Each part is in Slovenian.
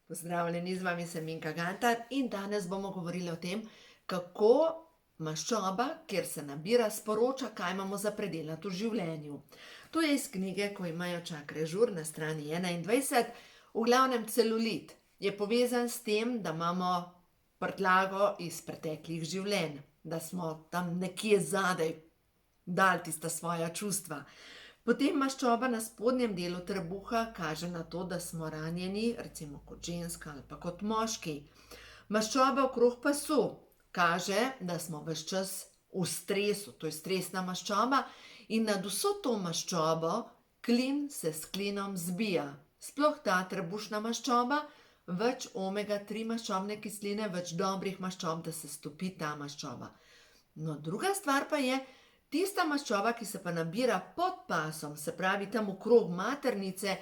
Pozdravljeni, z vami sem Minka Gantar in danes bomo govorili o tem, kako maščoba, kjer se nabira, sporoča, kaj imamo za predelati v življenju. To je iz knjige, Ko imajo čakre žur na strani 21. V glavnem celulit je povezan s tem, da imamo prtljago iz preteklih življenj, da smo tam nekje zadaj dali tista svoja čustva. Potem maščoba na spodnjem delu trebuha kaže na to, da smo ranjeni, recimo kot ženska ali pa kot moški. Maščoba okrog pasu kaže, da smo ves čas v stresu, to je stresna maščoba, in nad vso to maščobo klin se s klinom zbija. Sploh ta trebušna maščoba, več omega-3 maščobne kisline, več dobrih maščob, da se stopi ta maščoba. No, druga stvar pa je, tista maščoba, ki se pa nabira pod pasom, se pravi tam okrog maternice,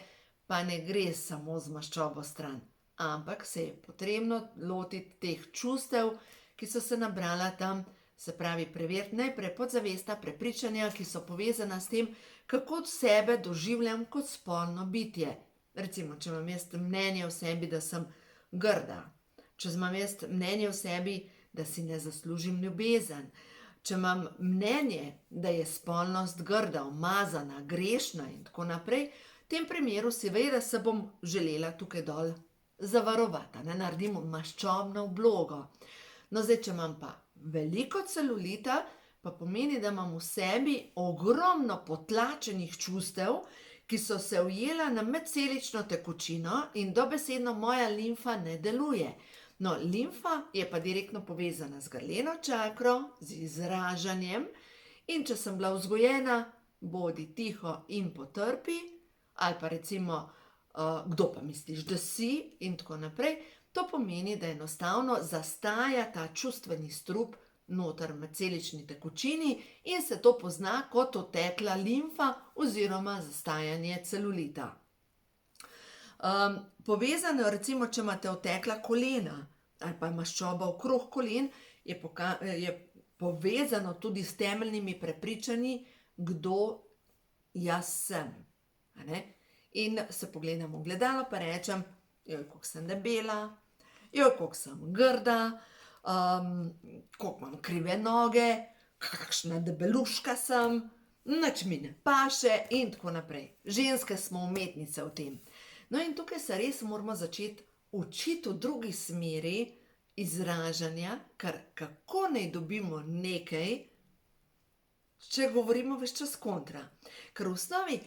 pa ne gre samo z maščobo stran, ampak se je potrebno lotiti teh čustev, ki so se nabrala tam, se pravi preveriti najprej podzavestna prepričanja, ki so povezana s tem, kako sebe doživljam kot spolno bitje. Recimo, če imam jaz mnenje o sebi, da sem grda, če imam jaz mnenje o sebi, da si ne zaslužim ljubezen, če imam mnenje, da je spolnost grda, umazana, grešna in tako naprej, v tem primeru seveda se bom želela tukaj dol zavarovati, ne naredimo maščobno vlogo. No, zdaj, če imam pa veliko celulita, pa pomeni, da imam v sebi ogromno potlačenih čustev, ki so se ujela na medcelično tekočino in dobesedno moja limfa ne deluje. No, limfa je pa direktno povezana z grleno čakro, z izražanjem, in če sem bila vzgojena, bodi tiho in potrpi, ali pa recimo, kdo pa misliš, da si, in tako naprej, to pomeni, da enostavno zastaja ta čustveni strup noter v medcelični tekočini in se to pozna kot otekla limfa oziroma zastajanje celulita. Povezano, recimo, če imate otekla kolena ali pa maščoba okrog kolen, je povezano tudi s temeljnimi prepričanji, kdo jaz sem. A ne? In se pogledam v ogledalo pa rečem, joj, koliko sem debela, joj, koliko sem grda, koliko imam krive noge, kakšna debeluška sem, nič mi ne paše in tako naprej. Ženske smo umetnice v tem. No, in tukaj se res moramo začeti učiti v drugi smeri izražanja, ker kako naj dobimo nekaj, če govorimo ves čas kontra. Ker v osnovi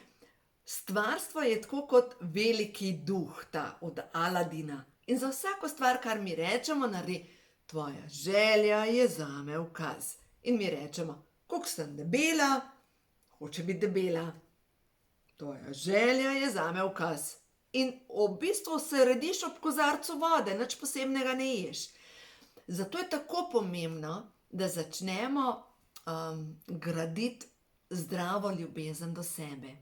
stvarstvo je tako kot veliki duh, ta od Aladina. In za vsako stvar, kar mi rečemo, naredi, tvoja želja je zame ukaz. In mi rečemo, koliko sem debela, hoče biti debela. Tvoja želja je zame ukaz. In v bistvu se rediš ob kozarcu vode, nič posebnega ne ješ. Zato je tako pomembno, da začnemo graditi zdravo ljubezen do sebe.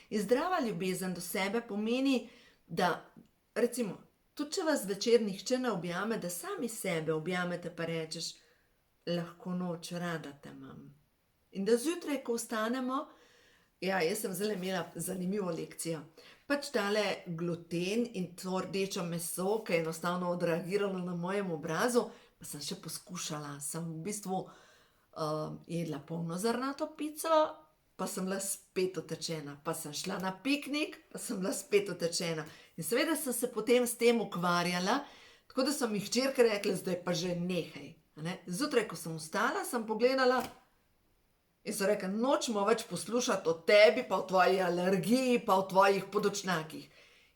In zdrava ljubezen do sebe pomeni, da recimo, tudi če vas večer nihče ne objame, da sami sebe objamete pa rečeš, lahko noč, rada te imam. In da zjutraj, ko vstanemo, ja, jaz sem zdaj imela zanimivo lekcijo. Pač tale gluten in to rdečo meso, ki je enostavno odreagiralo na mojem obrazu, pa sem še poskušala. Sem v bistvu jedla polnozrnato pico, pa sem bila spet utečena. Pa sem šla na piknik, pa sem bila spet utečena. In seveda sem se potem s tem ukvarjala, tako da so mi hčerke rekle, zdaj pa že nehaj. Zjutraj, ko sem vstala, sem pogledala in so rekli, nočemo več poslušati o tebi, pa o tvoji alergiji, pa o tvojih podočnjakih.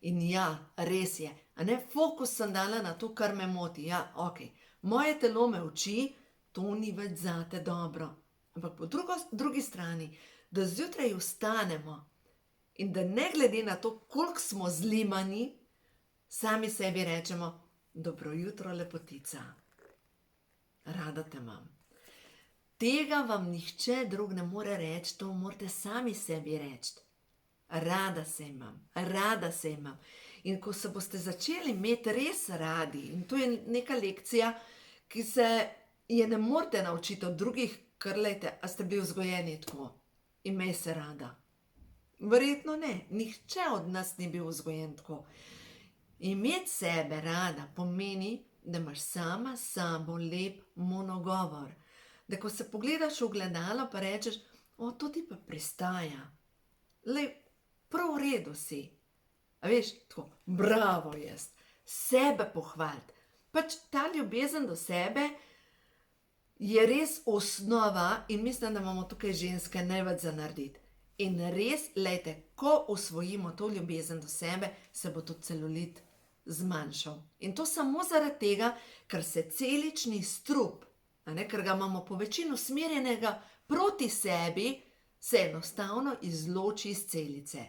In ja, res je. Fokus sem dala na to, kar me moti. Ja, okej, moje telo me uči, to ni več zate dobro. Ampak po drugi strani, da zjutraj vstanemo in da ne glede na to, koliko smo zlimani, sami sebi rečemo, dobro jutro, lepotica. Rada te imam. Tega vam nihče drug ne more reči, to morate sami sebi reči. Rada se imam, rada se imam. In ko se boste začeli imeti res radi, in to je neka lekcija, ki se je ne morete naučiti od drugih, ker lejte, a ste bili vzgojeni tako, imej se rada. Verjetno ne, nihče od nas ni bil vzgojen tako. Imeti sebe rada pomeni, da imaš sama s sabo lep monogovor. Da ko se pogledaš v ogledalo, pa rečeš, o, to ti pa pristaja. Lej, prav v redu si. A veš, tako, bravo jaz, sebe pohvaliti. Pač ta ljubezen do sebe je res osnova in mislim, da imamo tukaj ženske največ za narediti. In res, lejte, ko usvojimo to ljubezen do sebe, se bo tudi celulit zmanjšal. In to samo zaradi tega, ker se celični strup, ker ga imamo po večini usmerjenega proti sebi, se enostavno izloči iz celice.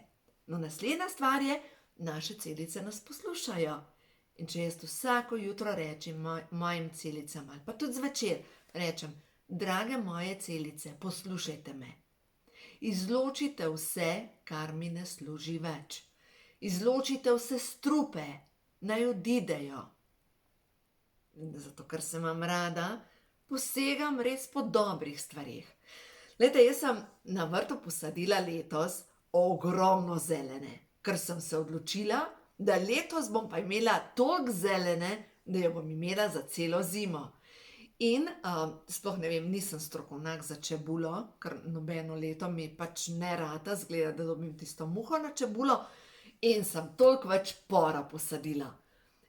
No, naslednja stvar je, naše celice nas poslušajo. In če jaz vsako jutro rečem mojim celicam, ali pa tudi zvečer rečem, drage moje celice, poslušajte me. Izločite vse, kar mi ne služi več. Izločite vse strupe, naj odidejo. Zato, ker sem vam rada, posegam res po dobrih stvarih. Glejte, jaz sem na vrtu posadila letos ogromno zelene, ker sem se odločila, da letos bom pa imela toliko zelene, da jo bom imela za celo zimo. In sploh ne vem, nisem strokovnjak za čebulo, ker nobeno leto mi pač ne rata, zgleda, da dobim tisto muho na čebulo, in sem toliko več pora posadila.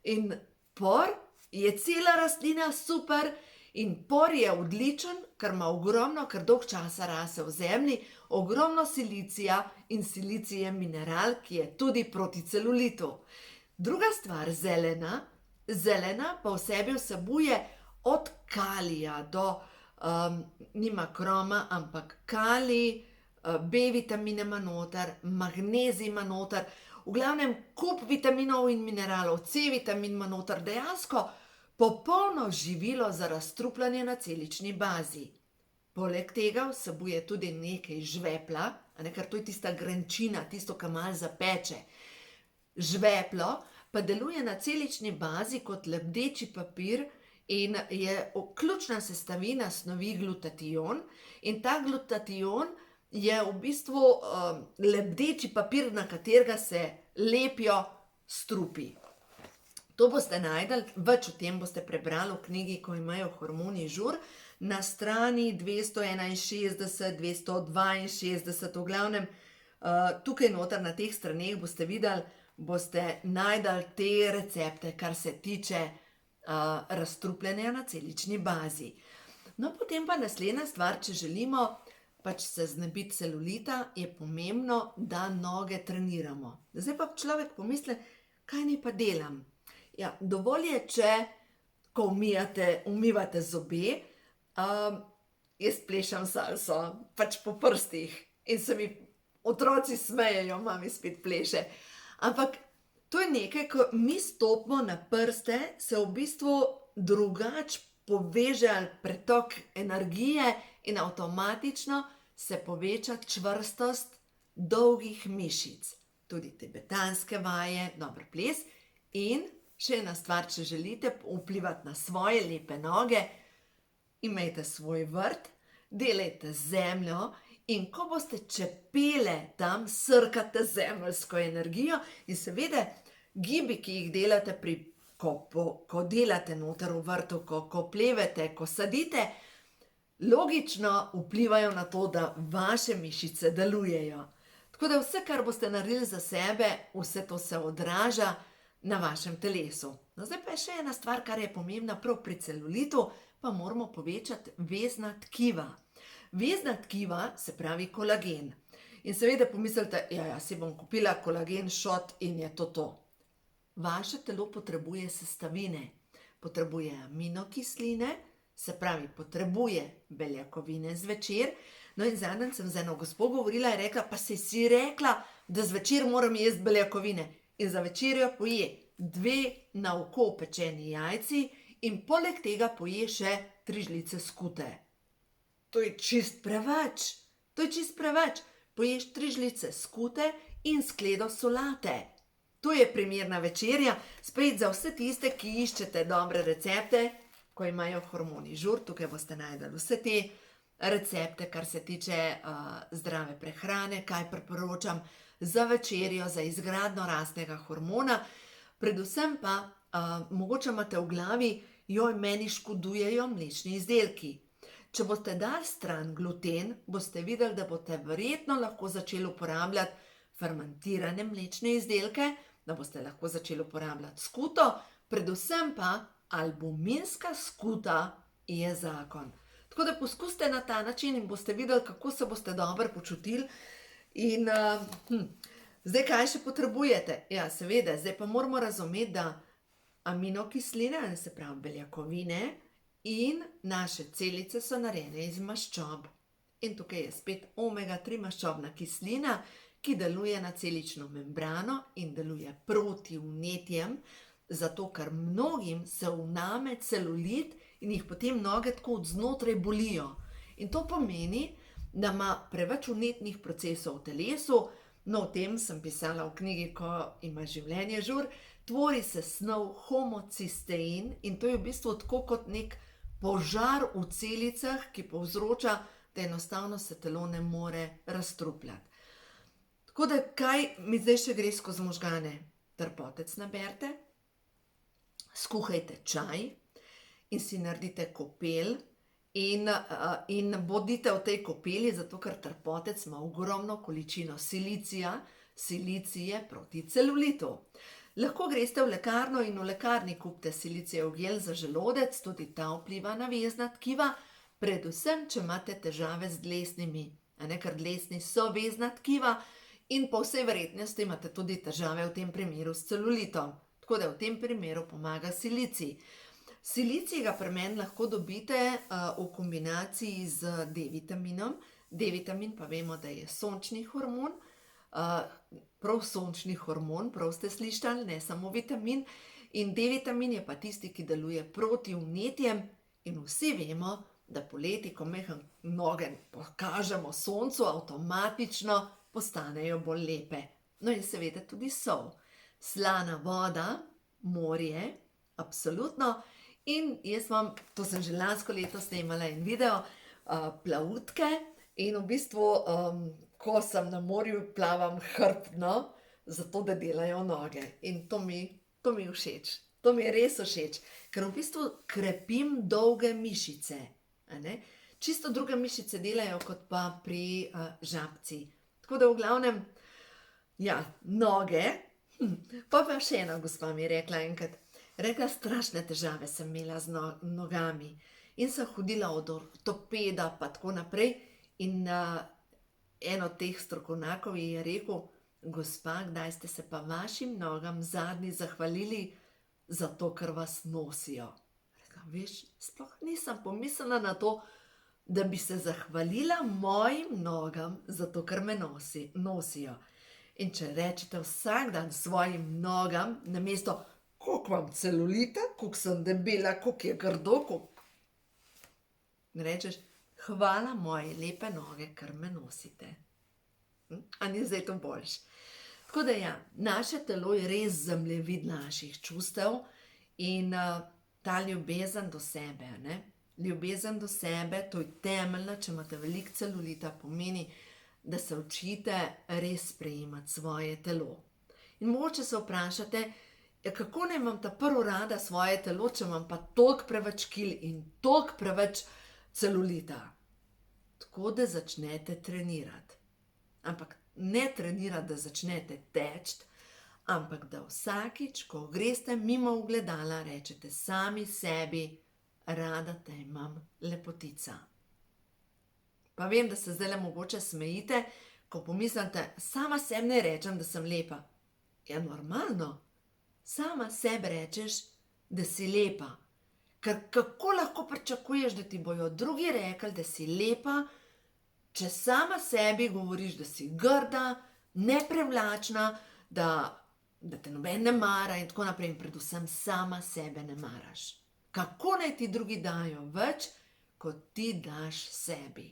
In por je cela rastlina super in por je odličen, ker ima ogromno, ker dolg časa rase v zemlji, ogromno silicija in silicij je mineral, ki je tudi proti celulitu. Druga stvar, zelena pa v sebi vsebuje od kalija do, nima kroma, ampak kalij, B-vitamine ima noter, magnezij ima noter, v glavnem kup vitaminov in mineralov, C-vitamin ima noter, dejansko popolno živilo za razstrupljanje na celični bazi. Poleg tega vsebuje tudi nekaj žvepla, ker to je tista grenčina, tisto, kar malo zapeče. Žveplo pa deluje na celični bazi kot lebdeči papir in je ključna sestavina snovi glutation. In ta glutation je v bistvu lebdeči papir, na katerega se lepijo strupi. To boste najdeli, več o tem boste prebrali v knjigi, ko imajo hormoni žur, na strani 261, 262, v glavnem, tukaj noter na teh straneh boste videli, boste najdeli te recepte, kar se tiče razstrupljanja na celični bazi. No, potem pa naslednja stvar, če želimo pač se znebiti celulita, je pomembno, da noge treniramo. Zdaj pa človek pomisli, kaj naj pa delam? Ja, dovolj je, če ko umivate zobe, jaz plešam salso, pač po prstih in se mi otroci smejejo, mami spet pleše. Ampak to je nekaj, ko mi stopimo na prste, se v bistvu drugače poveže pretok energije in avtomatično se poveča čvrstost dolgih mišic. Tudi tibetanske vaje, dober ples. In še ena stvar, če želite vplivati na svoje lepe noge, imejte svoj vrt, delajte zemljo in ko boste čepele tam, srkate zemeljsko energijo in seveda gibi, ki jih delate ko delate noter v vrtu, ko plevete, ko sadite, logično vplivajo na to, da vaše mišice delujejo. Tako da vse, kar boste naredili za sebe, vse to se odraža na vašem telesu. No, zdaj pa je še ena stvar, kar je pomembna prav pri celulitu, pa moramo povečati vezna tkiva. Vezna tkiva se pravi kolagen. In seveda pomislite, ja, si bom kupila kolagen shot in je to. Vaše telo potrebuje sestavine, potrebuje aminokisline, se pravi, potrebuje beljakovine zvečer. No in zadnjič sem z eno gospo govorila in rekla, pa si rekla, da zvečer moram jesti beljakovine. In za večerjo poje 2 na oko pečeni jajci in poleg tega poje še 3 žlice skute. To je čist preveč. Poješ 3 žlice skute in skledo solate. To je primerna večerja, spet za vse tiste, ki iščete dobre recepte, ko imajo hormoni žur, tukaj boste najdeli vse te recepte, kar se tiče zdrave prehrane, kaj priporočam za večerjo, za izgradnjo rastnega hormona. Predvsem pa, mogoče imate v glavi, joj, meni škodujejo mlečni izdelki. Če boste dali stran gluten, boste videli, da boste verjetno lahko začeli uporabljati fermentirane mlečne izdelke, da boste lahko začeli uporabljati skuto, predvsem pa albuminska skuta je zakon. Tako da poskusite na ta način in boste videli, kako se boste dobro počutili. In zdaj, kaj še potrebujete? Ja, seveda, zdaj pa moramo razumeti, da aminokisline, se pravi beljakovine, in naše celice so narejene iz maščob. In tukaj je spet omega-3 maščobna kislina, ki deluje na celično membrano in deluje proti vnetjem, zato ker mnogim se vname celulit in jih potem noge tako od znotraj bolijo. In to pomeni, da ima preveč vnetnih procesov v telesu, no, o tem sem pisala v knjigi Ko ima življenje žur, tvori se snov homocistein in to je v bistvu tako kot nek požar v celicah, ki povzroča, da enostavno se telo ne more razstrupljati. Tako da, kaj mi zdaj še gre skozi možgane? Trpotec naberite, skuhajte čaj in si naredite kopel in bodite v tej kopeli, zato ker trpotec ima ogromno količino silicija. Silicij je proti celulitu. Lahko greste v lekarno in v lekarni kupite silicijev gel za želodec, tudi ta vpliva na vezna tkiva, predvsem, če imate težave z dlesnimi, ker dlesni so vezna tkiva in po vsej verjetnosti imate tudi težave v tem primeru s celulitom. Tako da v tem primeru pomaga silicij. Silicij ga pri meni lahko dobite v kombinaciji z D-vitaminom. D-vitamin pa vemo, da je sončni hormon, prav sončni hormon, prav ste slišali, ne samo vitamin. In D-vitamin je pa tisti, ki deluje proti vnetjem in vsi vemo, da poleti, ko majhne noge pokažemo soncu, avtomatično postanejo bolj lepe. No in seveda tudi sol. Slana voda, morje, absolutno. In jaz vam, to sem že lansko leto snemala en video, plavutke in v bistvu, ko sem na morju, plavam hrbtno, zato da delajo noge. In to mi všeč. To mi je res všeč, ker v bistvu krepim dolge mišice. Čisto druge mišice delajo kot pa pri žabci. Tako da v glavnem, ja, noge. Pa še ena gospa mi je rekla enkrat, strašne težave sem imela z nogami in sem hodila od ortopeda pa tako naprej in en od teh strokovnjakov ji je rekel, gospa, kdaj ste se pa vašim nogam zadnjič zahvalili za to, ker vas nosijo? Rekla, veš, sploh nisem pomislila na to, da bi se zahvalila mojim nogam za to, ker me nosijo. In če rečete vsak dan svojim nogam, namesto, koliko vam celulita, koliko sem debela, koliko je grdo, rečeš, hvala moje lepe noge, ker me nosite. A ni zdaj to boljše? Tako da ja, naše telo je res zemljevid naših čustev in ta ljubezen do sebe, ljubezen do sebe, to je temeljna, če imate veliko celulita, pomeni, da se učite res sprejemati svoje telo. In mogoče se vprašate, kako naj imam ta prvo rada svoje telo, če imam pa toliko preveč kil in toliko preveč celulita. Tako da začnete trenirati. Ampak ne trenirati, da začnete teči, ampak da vsakič, ko greste mimo ogledala, rečete sami sebi, rada te imam, lepotica. Pa vem, da se zdajle mogoče smejite, ko pomislite, sama sebi ne rečem, da sem lepa. Ja, normalno. Sama sebi rečeš, da si lepa. Ker kako lahko pričakuješ, da ti bojo drugi rekli, da si lepa, če sama sebi govoriš, da si grda, neprivlačna, da te noben ne mara in tako naprej. In predvsem sama sebe ne maraš. Kako naj ti drugi dajo več, kot ti daš sebi?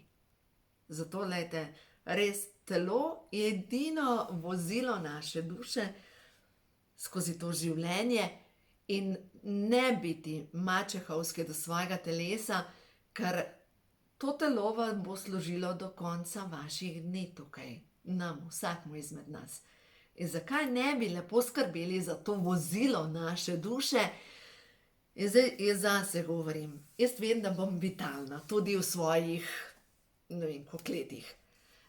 Zato, glejte, res telo je edino vozilo naše duše skozi to življenje in ne biti mačehovski do svojega telesa, ker to telo vam bo služilo do konca vaših dni tukaj, nam, vsakmu izmed nas. In zakaj ne bi lepo skrbeli za to vozilo naše duše? In zdaj jaz zase govorim, jaz vem, da bom vitalna, tudi v svojih, ne vem, koliko letih.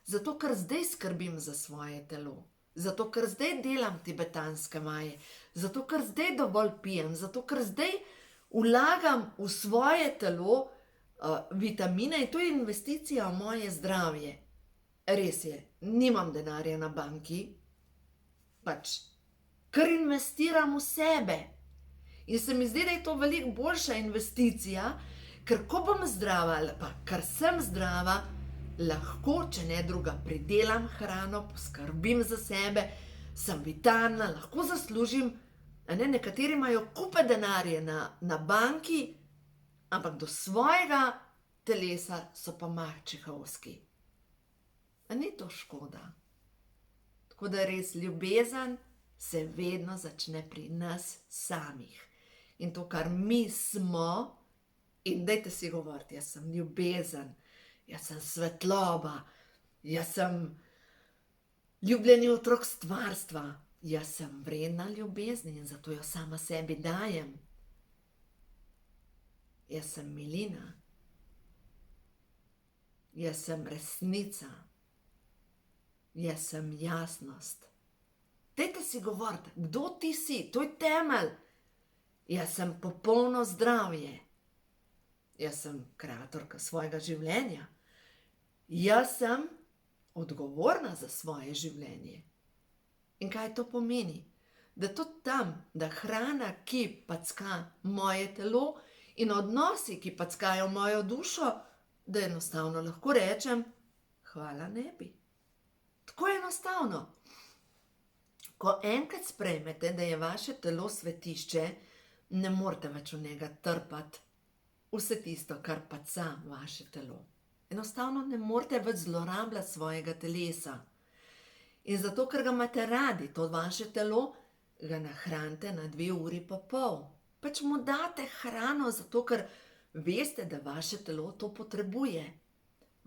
Zato, ker zdaj skrbim za svoje telo, zato, ker zdaj delam tibetanske vaje, zato, ker zdaj dovolj pijem, zato, ker zdaj vlagam v svoje telo vitamine in to je investicija v moje zdravje. Res je, nimam denarja na banki, pač, ker investiram v sebe. In se mi zdi, da je to veliko boljša investicija, ker ko bom zdrava, ali pa ker sem zdrava, lahko, če ne druga, pridelam hrano, poskrbim za sebe, sem vitalna, lahko zaslužim, nekateri imajo kupe denarja na banki, ampak do svojega telesa so pa mačehovski. A ni to škoda? Tako da res ljubezen se vedno začne pri nas samih. In to, kar mi smo, in dajte si govoriti, jaz sem ljubezen, jaz sem svetloba, jaz sem ljubljeni otrok stvarstva, jaz sem vredna ljubezni in zato jo sama sebi dajem. Jaz sem milina, jaz sem resnica, jaz sem jasnost. Dajte si govoriti, kdo ti si, to je temelj. Jaz sem popolno zdravje. Jaz sem kreatorka svojega življenja. Jaz sem odgovorna za svoje življenje. In kaj to pomeni? Da tudi tam, da hrana, ki packa moje telo in odnosi, ki packajo mojo dušo, da enostavno lahko rečem, hvala ne bi. Tako enostavno. Ko enkrat sprejmete, da je vaše telo svetišče, ne morete več v njega trpati vse tisto, kar paca vaše telo. Enostavno ne morete več zlorabljati svojega telesa. In zato, ker ga imate radi, to vaše telo, ga nahranite na 2,5 uri. Pač mu date hrano, zato ker veste, da vaše telo to potrebuje.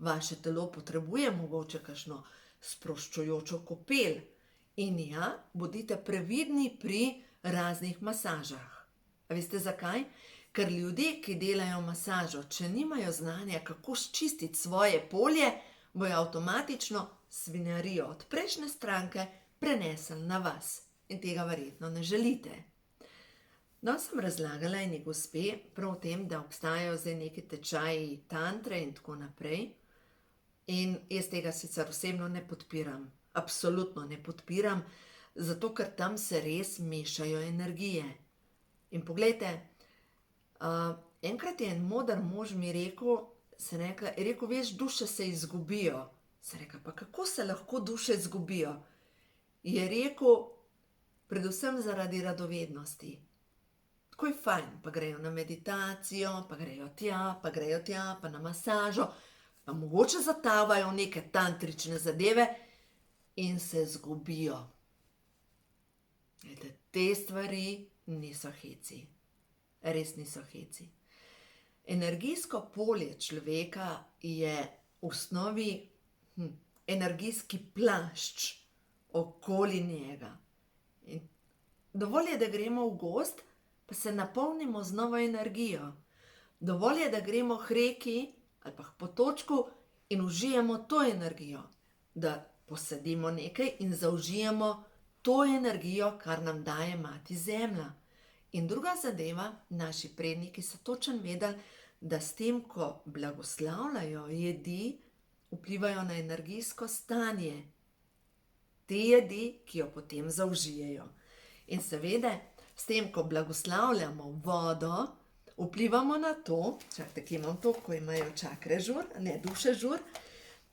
Vaše telo potrebuje mogoče kakšno sproščujočo kopel. In ja, bodite previdni pri raznih masažah. A veste zakaj? Ker ljudje, ki delajo masažo, če nimajo znanja, kako sčistiti svoje polje, bojo avtomatično svinjarijo od prejšnje stranke prenesli na vas. In tega verjetno ne želite. Danes sem razlagala eni gospe prav o tem, da obstajajo zdaj neki tečaji tantre in tako naprej. In jaz tega sicer osebno ne podpiram. Absolutno ne podpiram, zato ker tam se res mešajo energije. In poglejte, enkrat je en moder mož mi rekel, veš, duše se izgubijo. Sem rekla, pa kako se lahko duše izgubijo? Je rekel, predvsem zaradi radovednosti. Tako je fajn, pa grejo na meditacijo, pa grejo tja, pa na masažo, pa mogoče zatavajo neke tantrične zadeve in se izgubijo. Te stvari niso heci. Res niso heci. Energijsko polje človeka je v osnovi energijski plašč okoli njega. In dovolj je, da gremo v gozd, pa se napolnimo z novo energijo. Dovolj je, da gremo k reki ali pa k potočku in užijemo to energijo. Da posadimo nekaj in zaužijemo to energijo, kar nam daje mati zemlja. In druga zadeva, naši predniki so točno vedeli, da s tem, ko blagoslavljajo jedi, vplivajo na energijsko stanje. Te jedi, ki jo potem zaužijejo. In seveda, s tem, ko blagoslavljamo vodo, vplivamo na to, čakajte, ki imam to, ko imajo čakre žur, ne duše žur,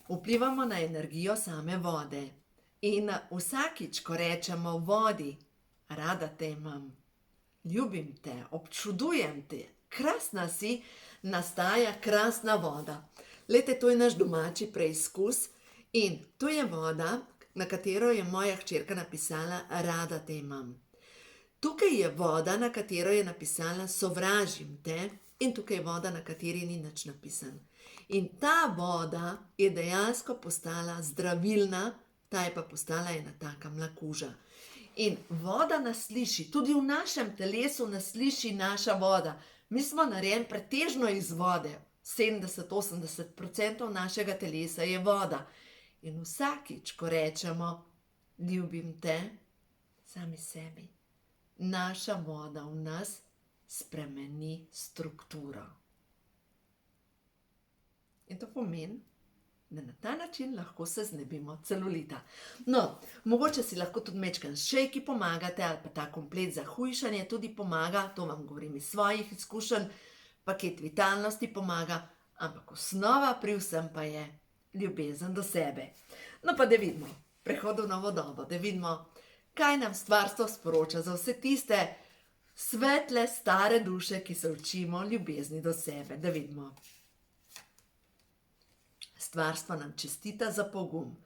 vplivamo na energijo same vode. In vsakič, ko rečemo vodi, rada te imam, ljubim te, občudujem te, krasna si, nastaja krasna voda. Glejte, to je naš domači preizkus in to je voda, na katero je moja hčerka napisala rada te imam. Tukaj je voda, na katero je napisala sovražim te in tukaj je voda, na kateri ni nič napisan. In ta voda je dejansko postala zdravilna ta je pa postala ena taka mlakuža. In voda nas sliši, tudi v našem telesu nas sliši naša voda. Mi smo narejeni pretežno iz vode, 70–80% našega telesa je voda. In vsakič, ko rečemo, ljubim te, sami sebi, naša voda v nas spremeni strukturo. In to pomeni, da na ta način lahko se znebimo celulita. No, mogoče si lahko tudi majčkeno šejki pomagate, ali pa ta komplet za hujšanje tudi pomaga, to vam govorim iz svojih izkušenj, paket vitalnosti pomaga, ampak osnova pri vsem pa je ljubezen do sebe. No pa da vidimo, prehod v novo dobo, da vidimo, kaj nam stvarstvo sporoča za vse tiste svetle, stare duše, ki se učimo ljubezni do sebe, da vidimo. Stvarstvo nam čestita za pogum.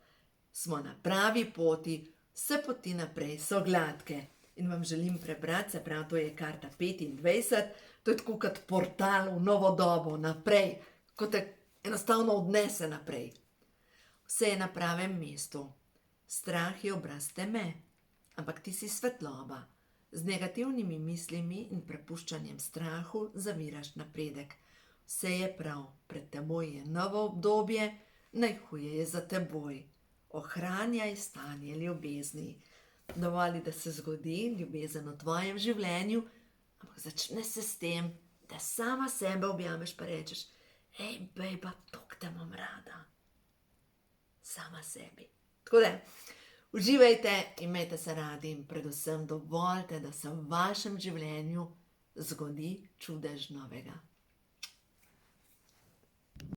Smo na pravi poti, vse poti naprej so gladke. In vam želim prebrati, se pravi, to je karta 25, to je tako kot portal v novo dobo, naprej, kot te enostavno odnese naprej. Vse je na pravem mestu. Strah je obraz teme, ampak ti si svetloba. Z negativnimi mislimi in prepuščanjem strahu zaviraš napredek. Vse je prav, pred teboj je novo obdobje, najhuje je za teboj. Ohranjaj stanje ljubezni. Dovolj, da se zgodi ljubezen v tvojem življenju, ampak začne se s tem, da sama sebe objameš pa rečeš, hej, bejba, tok te imam rada. Sama sebi. Tako da, uživajte, imejte se radi in predvsem dovoljte, da se v vašem življenju zgodi čudež novega.